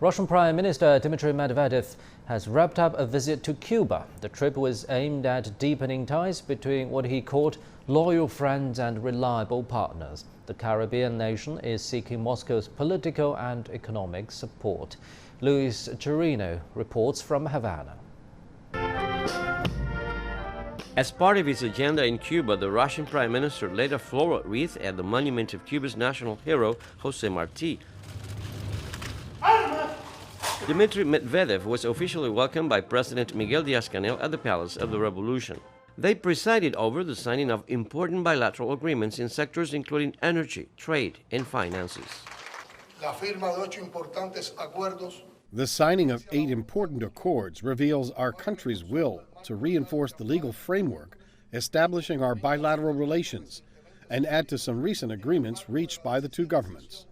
Russian Prime Minister Dmitry Medvedev has wrapped up a visit to Cuba. The trip was aimed at deepening ties between what he called loyal friends and reliable partners. The Caribbean nation is seeking Moscow's political and economic support. Luis Chirino reports from Havana. As part of his agenda in Cuba, the Russian Prime Minister laid a floral wreath at the monument of Cuba's national hero, José Martí. Dmitry Medvedev was officially welcomed by President Miguel Díaz-Canel at the Palace of the Revolution. They presided over the signing of important bilateral agreements in sectors including energy, trade, and finances. The signing of 8 important accords reveals our country's will to reinforce the legal framework establishing our bilateral relations and add to some recent agreements reached by the two governments.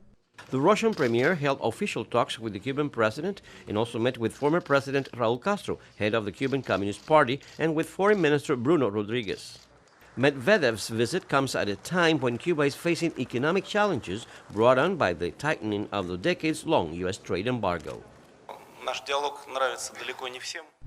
The Russian premier held official talks with the Cuban president and also met with former President Raúl Castro, head of the Cuban Communist Party, and with Foreign Minister Bruno Rodriguez. Medvedev's visit comes at a time when Cuba is facing economic challenges brought on by the tightening of the decades-long U.S. trade embargo.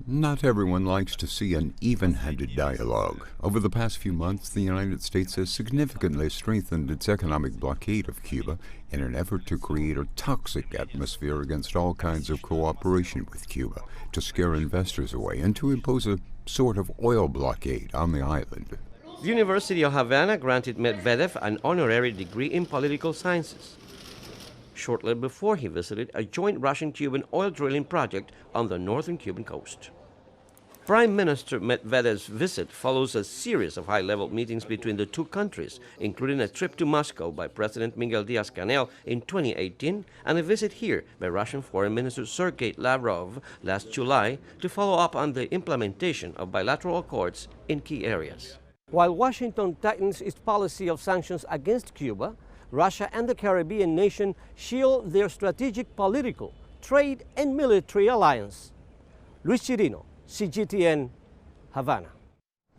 Not everyone likes to see an even-handed dialogue. Over the past few months, the United States has significantly strengthened its economic blockade of Cuba in an effort to create a toxic atmosphere against all kinds of cooperation with Cuba, to scare investors away, and to impose a sort of oil blockade on the island. The University of Havana granted Medvedev an honorary degree in political sciences shortly before he visited a joint Russian-Cuban oil drilling project on the northern Cuban coast. Prime Minister Medvedev's visit follows a series of high-level meetings between the two countries, including a trip to Moscow by President Miguel Díaz-Canel in 2018 and a visit here by Russian Foreign Minister Sergei Lavrov last July to follow up on the implementation of bilateral accords in key areas. While Washington tightens its policy of sanctions against Cuba, Russia and the Caribbean nation shield their strategic political, trade, and military alliance. Luis Chirino, CGTN, Havana.